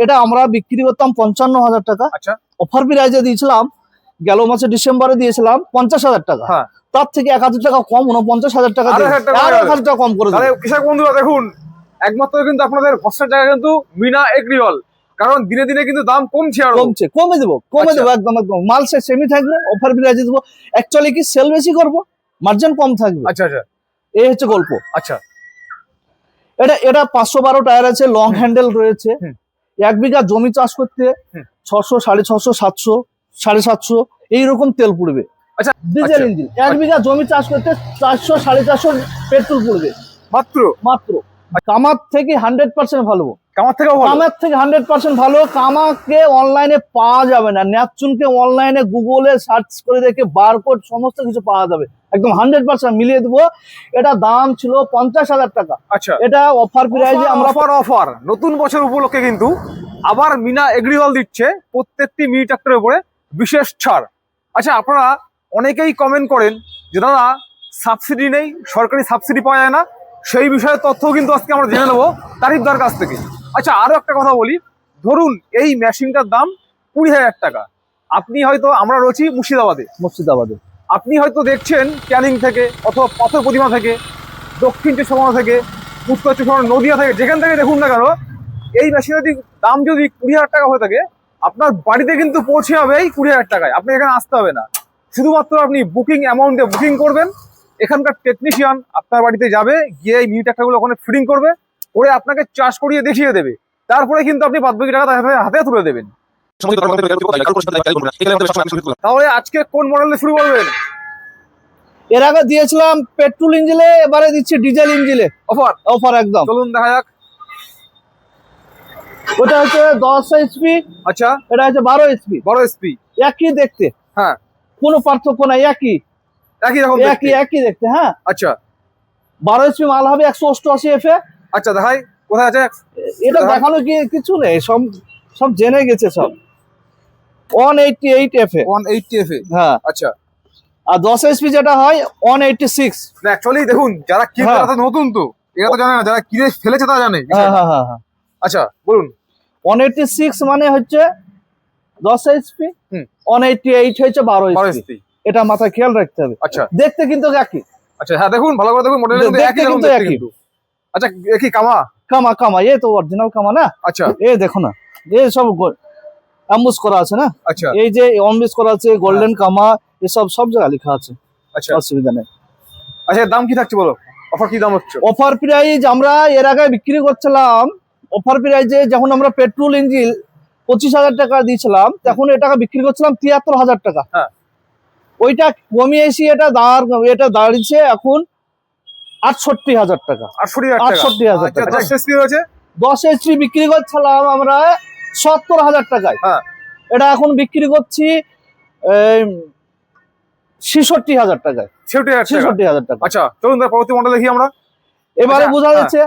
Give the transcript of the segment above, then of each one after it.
এটা আমরা বিক্রি করতাম 55,000 টাকা। আচ্ছা, অফার প্রাইজে দিয়েছিলাম, গেল মাসে ডিসেম্বরে দিয়েছিলাম 50,000 টাকা। হ্যাঁ, তার থেকে 1,000 টাকা কম, 49,000 টাকা আরো দিয়ে 1,000 টাকা 1,000 টাকা কম করে তাহলে দেবো। কৃষক বন্ধুরা দেখুন, একমাত্র কিন্তু আপনাদের ভরসার জায়গা কিন্তু মিনা এগ্রিওল, কারণ দিনে দিনে কিন্তু দাম কমছে, আরো কমে দেবো আচ্ছা। একদম একদম। মাল সে সেমি থাকবে, অফার প্রাইজে দেবো। অ্যাকচুয়ালি কি সেল বেশি করবো, মার্জিন কম থাকবে। আচ্ছা আচ্ছা এই হচ্ছে গল্প। আচ্ছা, এটা 512 টায়ার আছে, লং হ্যান্ডেল রয়েছে। হুম। 1 বিঘা জমি চাষ করতে হুম। 600, 650, 700, 750 এইরকম তেল পুড়বে। আচ্ছা, ডিজেল ইঞ্জিন 1 বিঘা জমি চাষ করতে 400, 450 পেট্রোল পুড়বে মাত্র মাত্র। কামার থেকে 100% ভালো, কামার থেকেও ভালো। কামার থেকে 100% ভালো। কামাকে অনলাইনে পাওয়া যাবে না, ন্যাপচুনকে অনলাইনে গুগলে সার্চ করে দেখে বারকোড সমস্ত কিছু পাওয়া যাবে, একদম 100% মিলিয়ে দেবো। এটা দাম ছিল 50,000 টাকা। আচ্ছা, এটা অফার প্রাইজে আমরা অফার নতুন বছর উপলক্ষে কিন্তু আবার মিনা এগ্রিওল দিচ্ছে প্রত্যেকটি মিনি ট্রাক্টরের উপরে বিশেষ ছাড়। আচ্ছা, আপনারা অনেকেই কমেন্ট করেন যে দাদা সাবসিডি নেই, সরকারি সাবসিডি পাওয়া যায় না, সেই বিষয়ে তথ্যও কিন্তু আজকে আমরা জেনে নেবো তারিফদার কাছ থেকে। আচ্ছা, আরো একটা কথা বলি, ধরুন এই মেশিনটার দাম 20,000 টাকা। আপনি হয়তো, আমরা রয়েছি মুর্শিদাবাদে, আপনি হয়তো দেখছেন ক্যানিং থেকে অথবা পাথর প্রতিমা থেকে, দক্ষিণ চব্বিশ পরগনা থেকে, উত্তর চব্বিশ পরগনা, নদিয়া থেকে, যেখান থেকে দেখুন না কেন, এই মেশিনের দাম যদি 20,000 টাকা হয়ে থাকে, আপনার বাড়িতে কিন্তু পৌঁছে হবে এই 20,000 টাকায়। আপনি এখানে আসতে হবে না, শুধুমাত্র আপনি বুকিং অ্যামাউন্টে বুকিং করবেন, এখানকার টেকনিশিয়ান আপনার বাড়িতে যাবে, গিয়ে এই মিনি ট্রাক্টরগুলো ওখানে ফিটিং করবে, করে আপনাকে চার্জ করিয়ে দেখিয়ে দেবে, তারপরে কিন্তু আপনি বাদ বাকি টাকা তার হাতে তুলে দেবেন। তাহলে আজকে কোন মডেলে শুরু করবেন? এর আগে দিয়েছিলাম পেট্রোল ইঞ্জিনে, এবারে দিচ্ছি ডিজেল ইঞ্জিনে অফার একদম। চলুন দেখা যাক। ওটা হচ্ছে 10 এইচপি, আচ্ছা, এটা হচ্ছে 12 এইচপি। 12 এসপি, একই দেখতে, হ্যাঁ, কোনো পার্থক্য নাই, একই রকম একই দেখতে। হ্যাঁ, আচ্ছা, 12 এইচপি মাল হবে 188 এফে। আচ্ছা দেখাই, কোথায় আছে? এটা দেখানো কি কিছু নেই, সব জেনে গেছে সব। 188 এফে, 180 এফে, হ্যাঁ। আচ্ছা। আর 10 এইচপি যেটা হয় 186। অ্যাকচুয়ালি দেখুন, যারা কিনবে হ্যাঁ। তারা তো নতুন, তো এরা তো জানে না, যারা কিনে ফেলেছে তারা জানে। হ্যাঁ। আচ্ছা বলুন। 186 মানে হচ্ছে 10 এইচপি, হুম। 188 হচ্ছে 12 এইচপি। এটা মাথায় খেয়াল রাখতে হবে। আচ্ছা, দেখতে কিন্তু একই। আচ্ছা, হ্যাঁ দেখুন, ভালো করে দেখুন, মডেল দেখতে একই রকম কিন্তু দেখতে একই। কিন্তু। আচ্ছা, কি কামা? কামা এ তো অরিজিনাল কামা না। আচ্ছা, এ দেখো না, এ সব অ্যাম্বুস করা আছে না। আচ্ছা, এই যে অ্যাম্বুস করা আছে, গোল্ডেন কামা, এসব সব জায়গায় লেখা আছে। আচ্ছা, অসুবিধা নেই। আচ্ছা, দাম কি থাকছে বলো? অফার কি দাম হচ্ছে? অফার প্রাইস আমরা এর আগে বিক্রি করছিলাম, অফার প্রাইজে যখন আমরা পেট্রোল ইঞ্জিন 25,000 টাকা দিয়েছিলাম, তখন এটা বিক্রি করছিলাম 73,000 টাকা। হ্যাঁ। ওইটা কমিয়ে এসে এটা দাঁড়িয়েছে এখন 68,000 টাকা। 68,000 টাকা। 10 এসপি রয়েছে, 10 এইচপি বিক্রি করছিলাম আমরা 70,000 টাকায়। হ্যাঁ। এটা এখন বিক্রি করছি 66,000 টাকায়। 66,000 টাকা। আচ্ছা, চলুন পরবর্তী মডেল দেখি আমরা। এবারে আচ্ছা, বোঝা যাচ্ছে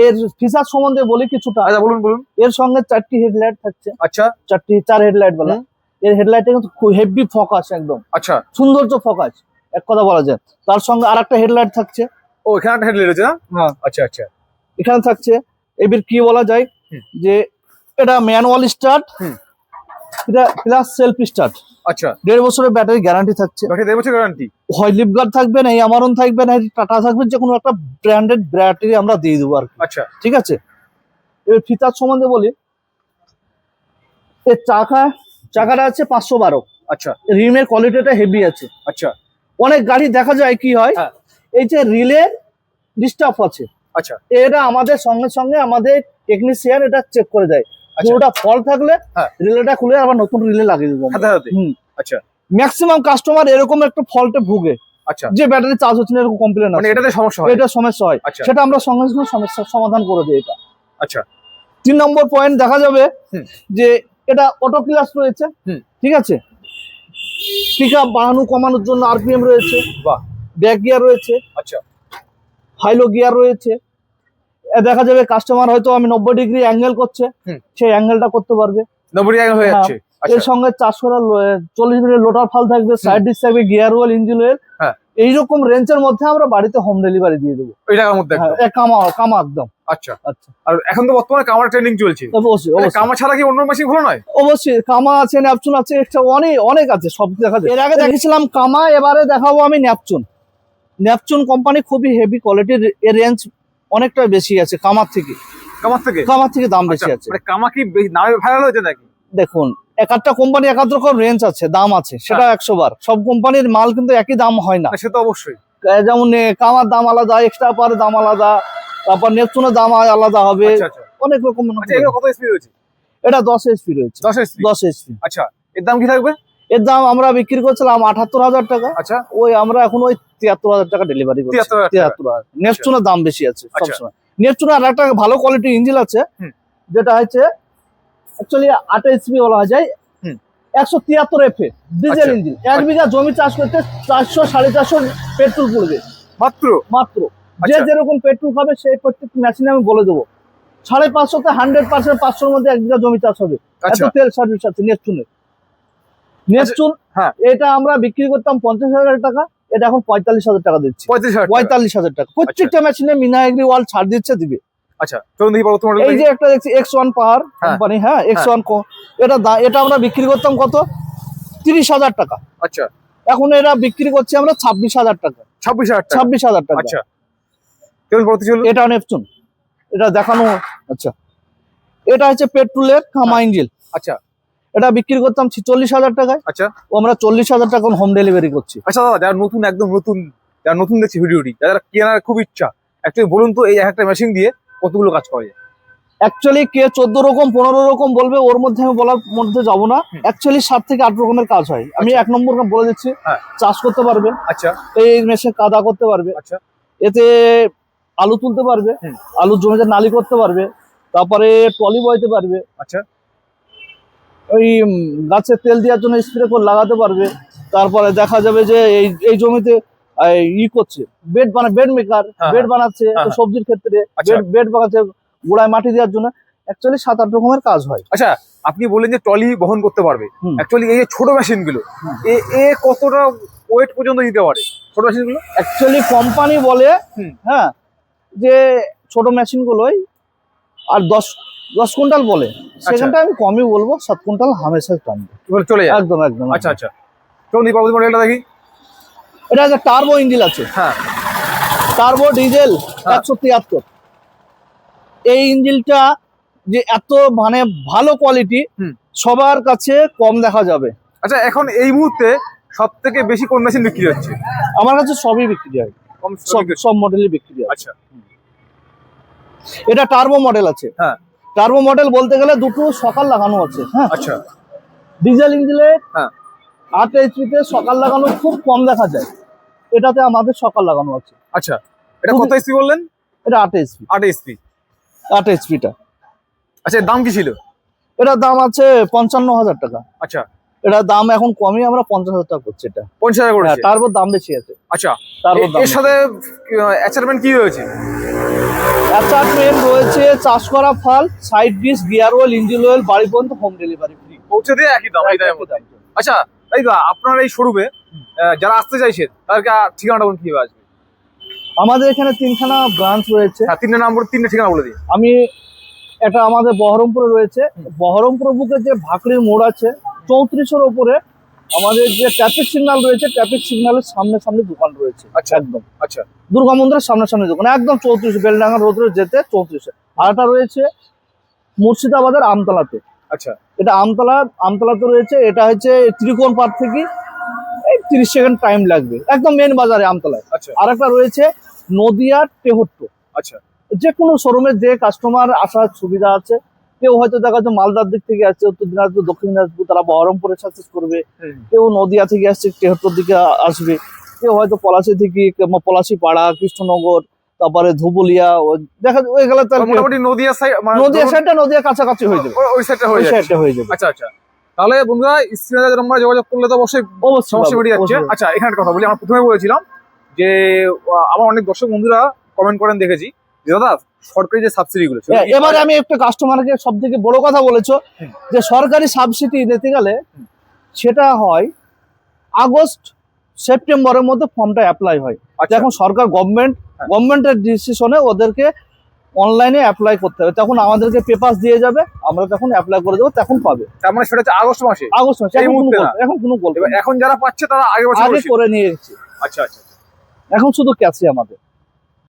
এর ফিচার সম্বন্ধে বলি কিছুটা। আচ্ছা, বলুন। এর সঙ্গে 4টি হেডলাইট থাকছে। আচ্ছা, 4 হেডলাইট বলা। এর হেডলাইটে কিন্তু খুব হেভি ফোকাস, একদম আচ্ছা, সৌন্দর্য ফোকাস, এক কথা বলা যায়। তার সঙ্গে আরেকটা হেডলাইট থাকছে। ও এখানে একটা হেডলাইট আছে না? হ্যাঁ, আচ্ছা, আচ্ছা, এখানে থাকছে। এবার কি বলা যায় যে এটা ম্যানুয়াল স্টার্ট, এটা প্লাস সেলফ স্টার্ট। আচ্ছা, 1.5 বছরের ব্যাটারি গ্যারান্টি থাকছে। 1.5 বছর গ্যারান্টি। হয় লিপগার্ড থাকবে, না আমারন থাকবে, না টাটা থাকবে, যে কোনো একটা ব্র্যান্ডেড ব্যাটারি আমরা দিয়ে দেবো আর কি। আচ্ছা, ঠিক আছে। এবার ফিচার সম্বন্ধে বলি, এর চাকাটা আছে 512। আচ্ছা, রিমের কোয়ালিটিটা হেভি আছে। আচ্ছা, অনেক গাড়ি দেখা যায় কি হয়, হ্যাঁ। এই যে রিলে ডিস্টার্ব আছে, আচ্ছা, এটা আমাদের সঙ্গে আমাদের টেকনিশিয়ান এটা চেক করে দেয়। আচ্ছা, ওটা ফল্ট থাকলে হ্যাঁ, রিলেটা খুলে আবার নতুন রিলে লাগিয়ে দেবো। হাতে। আচ্ছা, ম্যাক্সিমাম কাস্টমার এরকম একটা ফল্টে ভুগে, আচ্ছা, যে ব্যাটারি চার্জ হচ্ছে না, এরকম কমপ্লেন মানে আছে, এটাতে সমস্যা হয়, এটা সমস্যা হয়। আচ্ছা, সেটা আমরা সঙ্গে সমস্যার সমাধান করে দিই এটা। আচ্ছা। 3 নম্বর পয়েন্ট দেখা যাবে যে এটা অটো ক্লাস রয়েছে। ঠিক আছে। পিকআপ বাড়ানো কমানোর জন্য আরপিএম রয়েছে, বাহ, ব্যাক গিয়ার রয়েছে, আচ্ছা, হাইলো গিয়ার রয়েছে। দেখা যাবে কাস্টমার হয়তো আমি 90 ডিগ্রি অ্যাঙ্গেল করছে, সেই অ্যাঙ্গেলটা করতে পারবে। 90 ডিগ্রি হয়ে যাচ্ছে। এর সঙ্গে 40 মিনিট লোটার ফাল থাকবে, সাইড ডিস থাকবে, গিয়ার ওয়েল, ইঞ্জিন ওয়েল। এইরকম রেঞ্জের মধ্যে আমরা বাড়িতে হোম ডেলিভারি দিয়ে দেবো। ওই টাকার মধ্যে কামা একদম। আচ্ছা আচ্ছা আর এখন তো বর্তমানে কামার ট্রেনিং চলছে, অবশ্যই তাহলে অবশ্যই কামা ছাড়া কি অন্য মেশিন ভালো নয়? অবশ্যই কামা আছে, ন্যাপচুন আছে, এক্সট্রা অনেক অনেক আছে, সব দেখা যায়। এর আগে দেখেছিলাম কামা, এবারে দেখাবো আমি ন্যাপচুন। ন্যাপচুন কোম্পানি খুবই হেভি কোয়ালিটির, এর রেঞ্জ অনেকটা বেশি আছে কামার থেকে। কামার থেকে দাম বেশি আছে। মানে কামা কি নামে ভাইরাল হয়েছে নাকি? দেখুন, এক একটা কোম্পানি এক এক রকম রেঞ্জ আছে, দাম আছে, সেটা 100 বার। সব কোম্পানির মাল কিন্তু একই দাম হয় না। সে তো অবশ্যই। যেমন কামার দাম আলাদা, এক্সট্রা পার দাম আলাদা, তারপর নেপচুনের দাম আলাদা হবে, অনেক রকম। কত এসপি রয়েছে? এটা 10 এসপি রয়েছে। 10 এসপি। আচ্ছা, এর দাম কি থাকবে? এর দাম আমরা বিক্রি করছিলাম 78,000 টাকা। আচ্ছা, ওই আমরা এখন ওই 73,000 টাকা ডেলিভারি করছি। 73,000। নেপচুনের দাম বেশি আছে সবসময়। নেপচুনের আর একটা ভালো কোয়ালিটির ইঞ্জিন আছে, যেটা হচ্ছে অ্যাকচুয়ালি 8 এসপি বলা যায়, 173 এফএ ডিজেল ইঞ্জিন। 1 বিঘা জমি চাষ করতে 400-450 পেট্রোল পড়বে মাত্র। যে যেরকম পেট্রোল খাবে সেই প্রত্যেক মেশিনে আমি বলে দেবো। 550 তে 100% 500-র মধ্যে 1 বিঘা জমি চাষ হবে। এত তেল সার্ভিস আছে নেপচুনের। নেপচুন এটা আমরা বিক্রি করতাম 50,000 টাকা, এটা এখন 45,000 টাকা দিচ্ছি। 45,000 টাকা। প্রত্যেকটা মেশিনে মিনা এগ্রি ওয়ার্ল্ড ছাড় দিবে। আচ্ছা, চলুন দেখি পরবর্তী মডেল। এই যে একটা দেখছি X1 পাওয়ার কোম্পানি, X1 এটা আমরা বিক্রি করতাম কত? 30,000 টাকা। আচ্ছা, এখন এটা বিক্রি করছি আমরা 26,000 টাকা। 26,000 টাকা। আচ্ছা, চলুন পরবর্তী চলুন। এটা নেপচুন, এটা দেখানো। আচ্ছা, এটা হচ্ছে পেট্রোলের কামা ইঞ্জিন। আচ্ছা, এটা বিক্রি করতাম 46,000 টাকায়। আচ্ছা, ও আমরা 40,000 টাকা হোম ডেলিভারি করছি। আচ্ছা দাদা, যারা নতুন, একদম নতুন, যারা নতুন দেখছি ভিডিওটি, যারা কেনার খুব ইচ্ছা, অ্যাকচুয়ালি বলুন তো এই একটা মেশিন দিয়ে কতগুলো কাজ করা যায়? অ্যাকচুয়ালি কে 14 রকম 15 রকম বলবে, ওর মধ্যে আমি বলার মধ্যে যাবো না। অ্যাকচুয়ালি 7 থেকে 8 রকমের কাজ হয়। আমি 1 নম্বর বলে দিচ্ছি, চাষ করতে পারবে। আচ্ছা, এই মেশিনে কাদা করতে পারবে। আচ্ছা, এতে আলু তুলতে পারবে, আলুর জমিতে নালি করতে পারবে, তারপরে ট্রলি বইতে পারবে। আচ্ছা, ওই গাছে তেল দেওয়ার জন্য স্প্রে করে লাগাতে পারবে। তারপরে দেখা যাবে যে এই জমিতে করছে বেড মেকার, বেড বানাচ্ছে সবজির ক্ষেত্রে, বেড বানাচ্ছে গোড়ায় মাটি দেওয়ার জন্য। অ্যাকচুয়ালি 7-8 রকমের কাজ হয়। আচ্ছা, আপনি বললেন যে ট্রলি বহন করতে পারবে। অ্যাকচুয়ালি এই যে ছোট মেশিন গুলো, এ কতটা ওয়েট পর্যন্ত দিতে পারে ছোট মেশিন গুলো? অ্যাকচুয়ালি কোম্পানি বলে যে ছোট মেশিন গুলোই আর 10 কুইন্টাল বলে, সেখানটা আমি কমই বলবো। 7 কুইন্টাল হামেশা টানবে, চলে যায়। একদম একদম। আচ্ছা আচ্ছা, চলুন পরবর্তী মডেলটা দেখি। এটা একটা টার্বো ইঞ্জিন আছে, টার্বো ডিজেল 173। এই ইঞ্জিনটা যে এত মানে ভালো কোয়ালিটি, সবার কাছে কম দেখা যাবে। আচ্ছা, এখন এই মুহূর্তে সব থেকে বেশি কোন মেশিন বিক্রি হচ্ছে? আমার কাছে সবই বিক্রি হয়, সব মডেলই বিক্রি হয়। আচ্ছা, এটা টার্বো মডেল আছে। টার্বো মডেল বলতে গেলে দুটো সকাল লাগানো আছে। আচ্ছা, ডিজেল ইঞ্জিনে 8 এইচপিতে সকাল লাগানো খুব কম দেখা যায়, এটাতে আমাদের সকাল লাগানো আছে। আচ্ছা, এটা কত এসপি বললেন? এটা 8 এইচপি। 8 এইচপিটা। আচ্ছা, এর দাম কি ছিল? এটার দাম আছে 55,000 টাকা। আচ্ছা, এটার দাম এখন কমই আমরা 50,000 টাকা করছি। এটা 50,000 করে। টার্বোর দাম বেশি আছে। আচ্ছা, এর সাথে অ্যাটাচমেন্ট কি রয়েছে? অ্যাটাচমেন্ট রয়েছে চাষ করা ফাল, side dish, gear oil, engine oil, বাড়ি পর্যন্ত হোম ডেলিভারি ফ্রি। পৌঁছে দিয়ে একই দাম। আচ্ছা, তাই তো আপনার এই শোরুমে যারা আসতে চাইছেন তাদেরকে ঠিকানাটা বলুন, কিভাবে আসবে? আমাদের এখানে 3খানা ব্রাঞ্চ রয়েছে। 3টে নাম্বার, 3টে ঠিকানা বলে দিই। আমি এটা আমাদের বহরমপুরে রয়েছে। বহরমপুর বুকে যে ভাকরির মোড় আছে 34-এর উপরে আমাদের যে ট্রাফিক সিগন্যাল রয়েছে, ট্রাফিক সিগন্যালের সামনে সামনে দোকান রয়েছে। আচ্ছা, একদম। আচ্ছা, দুর্গা মন্দিরের সামনে সামনে দোকান, একদম 34 বেলডাঙ্গা রোড যেতে 34। আর এটা রয়েছে মুর্শিদাবাদের আমতলাতে। আচ্ছা, এটা আমতলাতে রয়েছে। এটা হচ্ছে ত্রিকোণ পার থেকে 30 সেকেন্ড টাইম লাগবে, একদম মেন বাজারে আমতলায়। আচ্ছা, আর একটা রয়েছে নদিয়ার তেহট্ট। আচ্ছা, যে কোনো শোরুমে যে কাস্টমার আসার সুবিধা আছে। কেউ হয়তো দেখা যাচ্ছে মালদার দিক থেকে আসছে, উত্তর দিনাজপুর, দক্ষিণ দিনাজপুর, তারা বহরমপুরে সাকসেস করবে। কেউ নদিয়া থেকে আসছে, তেহট্টর দিকে আসবে। কেউ হয়তো পলাশি থেকে, পলাশি পাড়া, কৃষ্ণনগর, তারপরে ধুবুলিয়া, দেখা ওই গেলে মোটামুটি নদিয়া সাইডটা নদিয়া কাছাকাছি হয়ে যাবে, ওই সাইডটা হয়ে যাবে। আচ্ছা আচ্ছা, তাহলে বন্ধুরা স্ক্রিনে আমরা যোগাযোগ করলে তো অবশ্যই সমস্যা বেরিয়ে যাচ্ছে। আচ্ছা, এখানে একটা কথা বলি, আমরা প্রথমে বলেছিলাম যে আমার অনেক দর্শক বন্ধুরা কমেন্ট করেন দেখেছি যে দাদা সরকারি যে সাবসিডি গুলো, এবারে আমি একটা কাস্টমারকে সব থেকে বড় কথা বলেছো যে সরকারি সাবসিডি দিতে গেলে সেটা হয় আগস্ট সেপ্টেম্বরের মধ্যে ফর্মটা অ্যাপ্লাই হয়। এখন সরকার গভর্নমেন্টের ডিসিশনে ওদেরকে অনলাইনে অ্যাপ্লাই করতে হবে, তখন আমাদেরকে পেপার দিয়ে যাবে, আমরা তখন অ্যাপ্লাই করে দেবো, তখন পাবে। তার মানে সেটা হচ্ছে আগস্ট মাসে। আগস্ট মাসে, এই এখন কোনো মুহূর্তে না। এখন কোনো গল্প এবার নেই। এখন যারা পাচ্ছে তারা আগে বছর আগে করে নিয়েছি, আচ্ছা আচ্ছা। এখন শুধু ক্যাশে আমাদের।